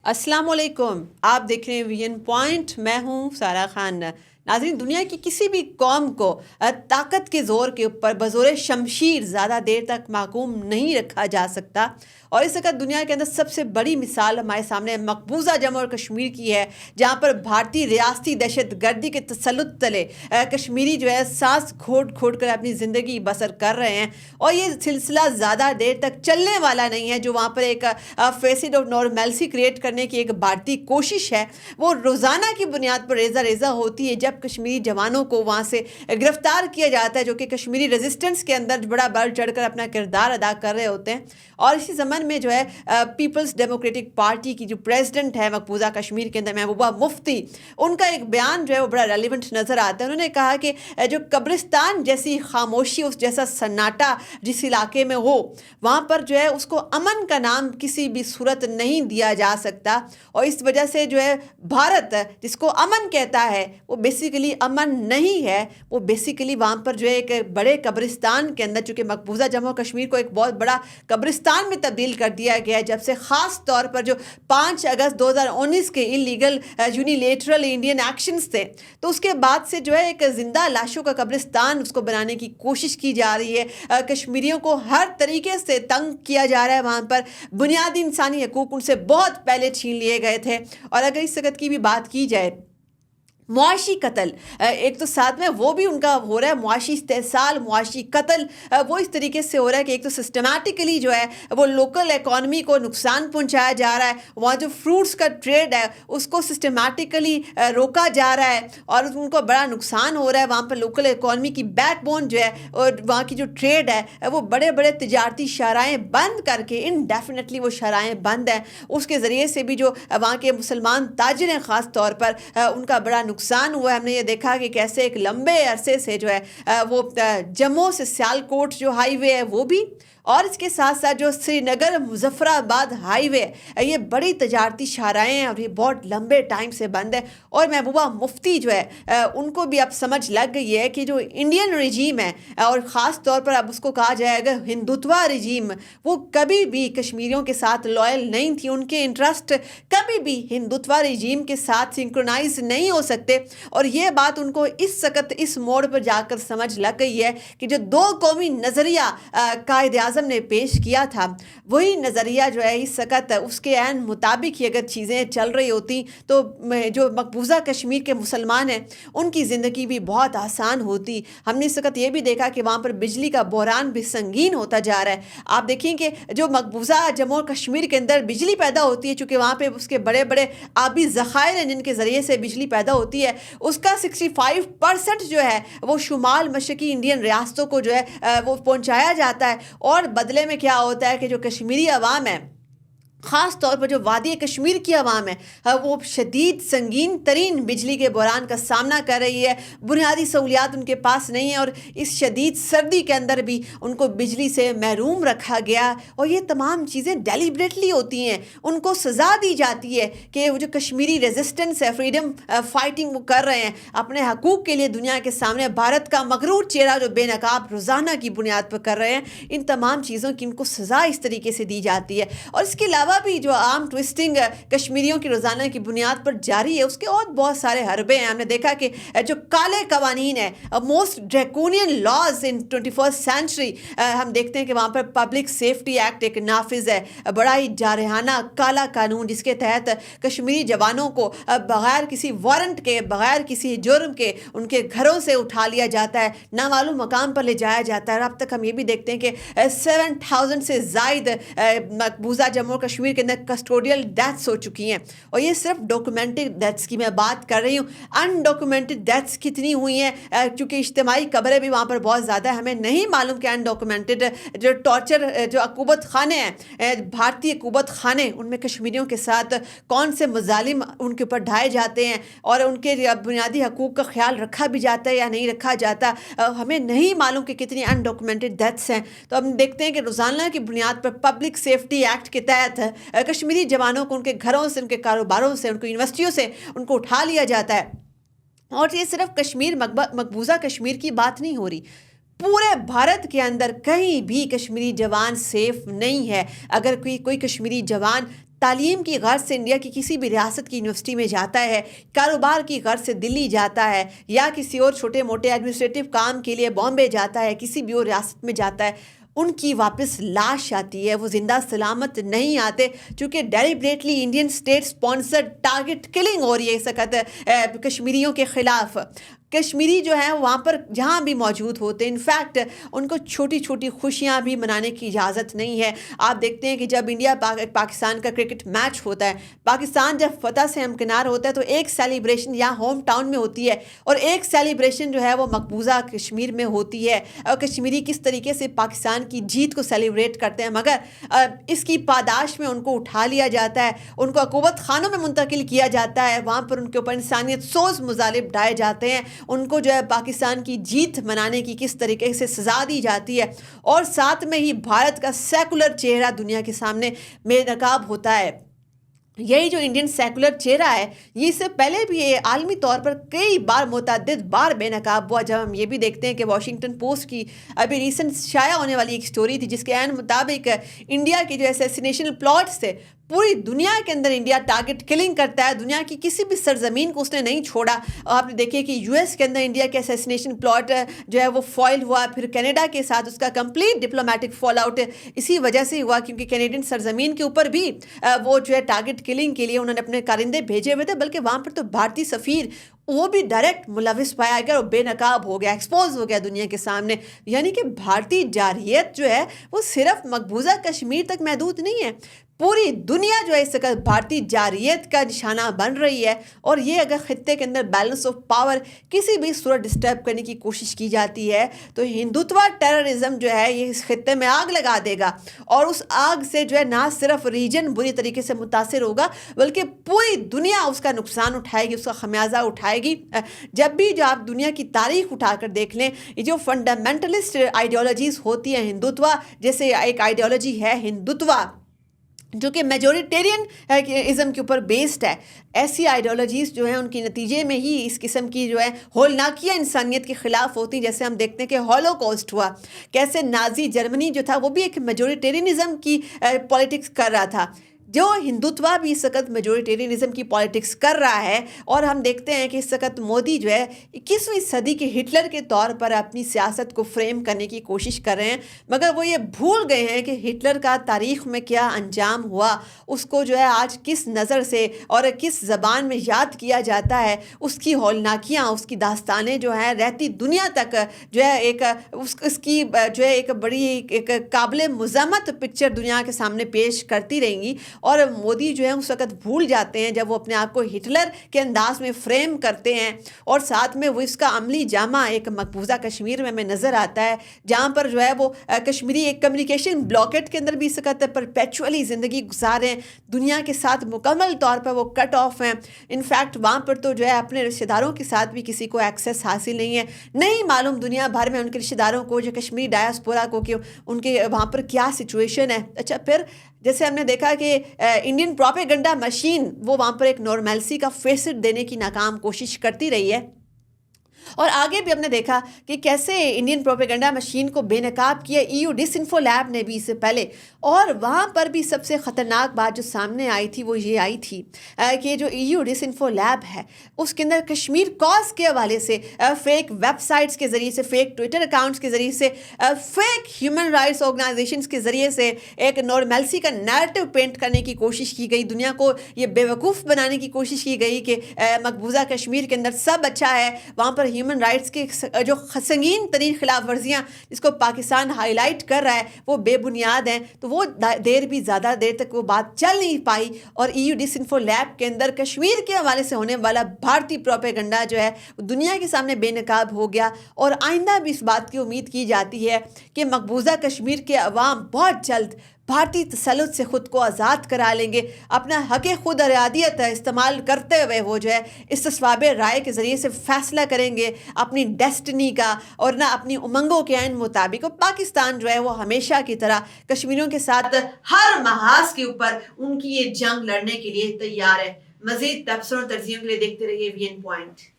अस्सलाम वालेकुम। आप देख रहे हैं विजन पॉइंट। मैं हूं सारा खान। नाज़रीन, दुनिया की किसी भी कौम को ताकत के ज़ोर के ऊपर बज़ोर शमशीर ज़्यादा देर तक महकूम नहीं रखा जा सकता। और इस वक्त दुनिया के अंदर सबसे बड़ी मिसाल हमारे सामने मकबूजा जम्मू और कश्मीर की है, जहाँ पर भारतीय रियासती दहशत गर्दी के तसल्लुत तले कश्मीरी जो है सांस घोट घोट कर अपनी ज़िंदगी बसर कर रहे हैं। और ये सिलसिला ज़्यादा देर तक चलने वाला नहीं है। जो वहाँ पर एक फेसिड ऑफ नॉर्मेलिटी क्रिएट करने की एक भारतीय कोशिश है, वो रोज़ाना की बुनियाद पर रेज़ा रेज़ा होती है जब कश्मीरी जवानों को वहाँ से गिरफ्तार किया जाता है, जो कि कश्मीरी रेजिस्टेंस के अंदर बड़ा बढ़ चढ़ कर अपना किरदार अदा कर रहे होते हैं। और इसी ज़मन में जो है पीपल्स डेमोक्रेटिक पार्टी की जो प्रेसिडेंट है मकबूजा कश्मीर के अंदर, महबूबा मुफ्ती, उनका एक बयान जो है वो बड़ा रेलिवेंट नज़र आता है। उन्होंने कहा कि जो कब्रिस्तान जैसी खामोशी, उस जैसा सन्नाटा जिस इलाके में हो, वहाँ पर जो है उसको अमन का नाम किसी भी सूरत नहीं दिया जा सकता। और इस वजह से जो है भारत जिसको अमन कहता है वो बेसिकली अमन नहीं है। वो बेसिकली वहाँ पर जो है एक बड़े कब्रिस्तान के अंदर, चूँकि मकबूजा जम्मू कश्मीर को एक बहुत बड़ा कब्रिस्तान में तब्दील कर दिया गया है जब से ख़ास तौर पर जो 5 अगस्त 2019 के इलीगल यूनिलेटरल इंडियन एक्शंस थे, तो उसके बाद से जो है एक ज़िंदा लाशों का कब्रिस्तान उसको बनाने की कोशिश की जा रही है। कश्मीरियों को हर तरीके से तंग किया जा रहा है। वहाँ पर बुनियादी इंसानी हकूक़ उनसे बहुत पहले छीन लिए गए थे। और अगर इस वक्त की भी बात की जाए, मुआशी कत्ल एक तो साथ में वो भी उनका हो रहा है, मुआशी इस्तेहसाल, मुआशी कत्ल वो इस तरीके से हो रहा है कि एक तो सिस्टमैटिकली जो है वो लोकल इकॉनमी को नुकसान पहुंचाया जा रहा है। वहाँ जो फ्रूट्स का ट्रेड है उसको सिस्टमैटिकली रोका जा रहा है और उनको बड़ा नुकसान हो रहा है। वहाँ पर लोकल इकॉनमी की बैकबोन जो है और वहाँ की जो ट्रेड है वो बड़े बड़े तजारती शराएँ बंद करके, इनडेफिनेटली वो शराएँ बंद हैं, उसके ज़रिए से भी जो वहाँ के मुसलमान ताजिर हैं ख़ास तौर पर उनका बड़ा नुकसान हुआ। हमने ये देखा कि कैसे एक लंबे अरसे से जो है वो जम्मू से सियालकोट जो हाईवे है वो भी, और इसके साथ साथ जो श्रीनगर मुजफ्फराबाद हाईवे है, ये बड़ी तजारती शाहराहें हैं और ये बहुत लंबे टाइम से बंद है। और महबूबा मुफ्ती जो है उनको भी अब समझ लग गई है कि जो इंडियन रजीम है और ख़ास तौर पर अब उसको कहा जाएगा हिंदुत्वा रजीम, वो कभी भी कश्मीरियों के साथ लॉयल नहीं थी। उनके इंटरेस्ट कभी भी हिंदुत्वा रजीम के साथ सिंक्रोनाइज नहीं हो सकते। और ये बात उनको इस वक्त इस मोड़ पर जाकर समझ लग गई है कि जो दो कौमी नज़रिया कायद आज़म ने पेश किया था, वही नज़रिया जो है इस वक्त उसके ऐन मुताबिक ही अगर चीज़ें चल रही होती तो जो मकबूजा कश्मीर के मुसलमान हैं उनकी ज़िंदगी भी बहुत आसान होती। हमने इस वक्त ये भी देखा कि वहाँ पर बिजली का बहरान भी संगीन होता जा रहा है। आप देखें कि जो मकबूजा जम्मू और कश्मीर के अंदर बिजली पैदा होती है, चूँकि वहाँ पर उसके बड़े बड़े आबी ज़खायर हैं जिनके ज़रिए से बिजली पैदा होती है, उसका 65% जो है वो शुमाल मशरकी इंडियन रियासतों को जो है वो पहुँचाया जाता है। और बदले में क्या होता है कि जो कश्मीरी अवाम है, ख़ास तौर पर जो वादी कश्मीर की आवाम है, वो शदीद संगीन तरीन बिजली के बहरान का सामना कर रही है। बुनियादी सहूलियात उनके पास नहीं है और इस शदीद सर्दी के अंदर भी उनको बिजली से महरूम रखा गया। और ये तमाम चीज़ें डेलिब्रेटली होती हैं, उनको सज़ा दी जाती है कि वो जो कश्मीरी रेजिस्टेंस है, फ्रीडम फाइटिंग वो कर रहे हैं अपने हकूक़ के लिए दुनिया के सामने, भारत का मगरूर चेहरा जो बेनकाब रोज़ाना की बुनियाद पर कर रहे हैं, इन तमाम चीज़ों की उनको सज़ा इस तरीके से दी जाती है। और इसके अलावा भी जो आर्म ट्विस्टिंग कश्मीरियों की रोज़ाना की बुनियाद पर जारी है, उसके और बहुत सारे हरबे हैं। हमने देखा कि जो काले कवानीन है, मोस्ट ड्रैकोनियन लॉज इन 21st सेंचुरी, हम देखते हैं कि वहाँ पर पब्लिक सेफ्टी एक्ट एक नाफिज है, बड़ा ही जारहाना काला कानून जिसके तहत कश्मीरी जवानों को बगैर किसी वारंट के, बगैर किसी जुर्म के उनके घरों से उठा लिया जाता है, नामालूम मकाम पर ले जाया जाता है। अब तक हम ये भी देखते हैं कि 7,000 से ज़ायद मकबूजा जम्मू कश्मीर के अंदर कस्टोडियल डेथ्स हो चुकी हैं। और ये सिर्फ डॉक्यूमेंटेड डेथ्स की मैं बात कर रही हूँ। अनडॉक्यूमेंटेड डेथ्स कितनी हुई हैं, क्योंकि इज्तिमाई कब्रें भी वहाँ पर बहुत ज़्यादा, हमें नहीं मालूम कि अनडॉक्यूमेंटेड जो टॉर्चर, जो अकूबत खाने हैं, भारतीय अकूबत खाने, उनमें कश्मीरियों के साथ कौन से मजालिम उनके ऊपर ढाए जाते हैं और उनके बुनियादी हकूक़ का ख्याल रखा भी जाता है या नहीं रखा जाता, हमें नहीं मालूम कि कितनी अनडॉक्यूमेंटेड डेथ्स हैं। तो हम देखते हैं कि रोज़ाना की बुनियाद पर पब्लिक सेफ्टी एक्ट के तहत कश्मीरी जवानों को उनके घरों से, उनके कारोबारों से, उनकी यूनिवर्सिटियों से उनको उठा लिया जाता है। और ये सिर्फ कश्मीर मकबूजा कश्मीर की बात नहीं हो रही, पूरे भारत के अंदर कहीं भी कश्मीरी जवान सेफ नहीं है। अगर कोई कश्मीरी जवान تعلیم کی غرض سے انڈیا کی کسی بھی ریاست کی یونیورسٹی میں جاتا ہے، کاروبار کی غرض سے دلی جاتا ہے، یا کسی اور چھوٹے موٹے ایڈمنسٹریٹو کام کے لیے بامبے جاتا ہے، کسی بھی اور ریاست میں جاتا ہے، ان کی واپس لاش آتی ہے، وہ زندہ سلامت نہیں آتے، چونکہ deliberately Indian state sponsored target killing ہو رہی ہے اس وقت کشمیریوں کے خلاف۔ کشمیری جو ہیں وہاں پر جہاں بھی موجود ہوتے ہیں، انفیکٹ ان کو چھوٹی چھوٹی خوشیاں بھی منانے کی اجازت نہیں ہے۔ آپ دیکھتے ہیں کہ جب انڈیا پاکستان کا کرکٹ میچ ہوتا ہے، پاکستان جب فتح سے ہمکنار ہوتا ہے تو ایک سیلیبریشن یہاں ہوم ٹاؤن میں ہوتی ہے، اور ایک سیلیبریشن جو ہے وہ مقبوضہ کشمیر میں ہوتی ہے، اور کشمیری کس طریقے سے پاکستان کی جیت کو سیلیبریٹ کرتے ہیں، مگر اس کی پاداش میں ان کو اٹھا لیا جاتا ہے، ان کو عقوبت خانوں میں منتقل کیا جاتا ہے، وہاں پر ان کے اوپر انسانیت سوز مظالم ڈھائے جاتے ہیں، ان کو جو ہے پاکستان کی جیت منانے کی کس طریقے سے سزا دی جاتی ہے، اور ساتھ میں ہی بھارت کا سیکولر چہرہ دنیا کے سامنے بے نقاب ہوتا ہے۔ یہی جو انڈین سیکولر چہرہ ہے، یہ اس سے پہلے بھی عالمی طور پر کئی بار متعدد بار بے نقاب ہوا، جب ہم یہ بھی دیکھتے ہیں کہ واشنگٹن پوسٹ کی ابھی ریسنٹ شائع ہونے والی ایک سٹوری تھی جس کے عین مطابق انڈیا کے جو اسیسینیشن پلاٹس تھے، پوری دنیا کے اندر انڈیا ٹارگٹ کلنگ کرتا ہے، دنیا کی کسی بھی سرزمین کو اس نے نہیں چھوڑا۔ آپ نے دیکھے کہ یو ایس کے اندر انڈیا کے اسیسینیشن پلاٹ جو ہے وہ فوائل ہوا، پھر کینیڈا کے ساتھ اس کا کمپلیٹ ڈپلومیٹک فال آؤٹ اسی وجہ سے ہوا، کیونکہ کینیڈین سرزمین کے اوپر بھی وہ جو ہے ٹارگٹ کلنگ کے لیے انہوں نے اپنے کارندے بھیجے ہوئے تھے، بلکہ وہاں پر تو بھارتی سفیر وہ بھی ڈائریکٹ ملوث پایا گیا اور بے نقاب ہو گیا، ایکسپوز ہو گیا دنیا کے سامنے۔ یعنی کہ بھارتی جارحیت جو ہے وہ صرف مقبوضہ کشمیر تک محدود نہیں ہے، پوری دنیا جو ہے اس وقت بھارتی جارحیت کا نشانہ بن رہی ہے، اور یہ اگر خطے کے اندر بیلنس آف پاور کسی بھی صورت ڈسٹرب کرنے کی کوشش کی جاتی ہے تو ہندوتوا ٹیررزم جو ہے یہ اس خطے میں آگ لگا دے گا، اور اس آگ سے جو ہے نہ صرف ریجن بری طریقے سے متاثر ہوگا بلکہ پوری دنیا اس کا نقصان اٹھائے گی، اس کا خمیازہ اٹھائے گی۔ جب بھی جو آپ دنیا کی تاریخ اٹھا کر دیکھ لیں، یہ جو فنڈامنٹلسٹ آئیڈیالوجیز ہوتی ہیں، ہندوتوا جیسے ایک آئیڈیالوجی ہے ہندوتوا جو کہ میجورٹیرین ازم کے اوپر بیسڈ ہے، ایسی آئیڈیالوجیز جو ہیں ان کے نتیجے میں ہی اس قسم کی جو ہے ہولناکیاں انسانیت کے خلاف ہوتی ہیں۔ جیسے ہم دیکھتے ہیں کہ ہولوکاسٹ ہوا، کیسے نازی جرمنی جو تھا وہ بھی ایک میجورٹیرینزم کی پولیٹکس کر رہا تھا، جو ہندوتوا بھی اس وقت میجورٹیرینزم کی پالیٹکس کر رہا ہے، اور ہم دیکھتے ہیں کہ اس وقت مودی جو ہے 21ویں صدی کے ہٹلر کے طور پر اپنی سیاست کو فریم کرنے کی کوشش کر رہے ہیں، مگر وہ یہ بھول گئے ہیں کہ ہٹلر کا تاریخ میں کیا انجام ہوا، اس کو جو ہے آج کس نظر سے اور کس زبان میں یاد کیا جاتا ہے، اس کی ہولناکیاں، اس کی داستانیں جو ہیں رہتی دنیا تک جو ہے ایک اس کی جو ہے ایک بڑی ایک قابل مذمت پکچر دنیا کے سامنے پیش کرتی رہیں گی، اور مودی جو ہے اس وقت بھول جاتے ہیں جب وہ اپنے آپ کو ہٹلر کے انداز میں فریم کرتے ہیں، اور ساتھ میں وہ اس کا عملی جامہ ایک مقبوضہ کشمیر میں ہمیں نظر آتا ہے، جہاں پر جو ہے وہ کشمیری ایک کمیونیکیشن بلاکٹ کے اندر بھی اس وقت پرپیچولی زندگی گزار ہیں، دنیا کے ساتھ مکمل طور پر وہ کٹ آف ہیں۔ انفیکٹ وہاں پر تو جو ہے اپنے رشتہ داروں کے ساتھ بھی کسی کو ایکسیس حاصل نہیں ہے، نہیں معلوم دنیا بھر میں ان کے رشتہ داروں کو، جو کشمیری ڈائسپورا کو، کہ ان کے وہاں پر کیا سچویشن ہے۔ اچھا، پھر جیسے ہم نے دیکھا کہ انڈین پروپیگنڈا مشین وہ وہاں پر ایک نارملسی کا فیسٹ دینے کی ناکام کوشش کرتی رہی ہے، اور آگے بھی ہم نے دیکھا کہ کیسے انڈین پروپیگنڈا مشین کو بے نقاب کیا EU ڈس انفو لیب نے بھی اس سے پہلے، اور وہاں پر بھی سب سے خطرناک بات جو سامنے آئی تھی وہ یہ آئی تھی کہ جو EU ڈس انفو لیب ہے اس کے اندر کشمیر کاز کے حوالے سے فیک ویب سائٹس کے ذریعے سے، فیک ٹویٹر اکاؤنٹس کے ذریعے سے، فیک ہیومن رائٹس آرگنائزیشنس کے ذریعے سے ایک نارملسی کا نیریٹو پینٹ کرنے کی کوشش کی گئی، دنیا کو یہ بیوقوف بنانے کی کوشش کی گئی کہ مقبوضہ کشمیر کے اندر سب اچھا ہے، وہاں پر ہیومن رائٹس کے جو سنگین ترین خلاف ورزیاں جس کو پاکستان ہائی لائٹ کر رہا ہے وہ بے بنیاد ہیں۔ تو وہ زیادہ دیر تک وہ بات چل نہیں پائی، اور EU ڈس انفو لیب کے اندر کشمیر کے حوالے سے ہونے والا بھارتی پروپیگنڈا جو ہے دنیا کے سامنے بے نقاب ہو گیا، اور آئندہ بھی اس بات کی امید کی جاتی ہے کہ مقبوضہ کشمیر کے عوام بہت جلد بھارتی تسلط سے خود کو آزاد کرا لیں گے، اپنا حق خود ارادیت استعمال کرتے ہوئے وہ جو ہے استصواب رائے کے ذریعے سے فیصلہ کریں گے اپنی ڈیسٹنی کا، اور نہ اپنی امنگوں کے عین مطابق۔ اور پاکستان جو ہے وہ ہمیشہ کی طرح کشمیریوں کے ساتھ ہر محاذ کے اوپر ان کی یہ جنگ لڑنے کے لیے تیار ہے۔ مزید تبصروں اور تجزیوں کے لیے دیکھتے رہیے وی این پوائنٹ۔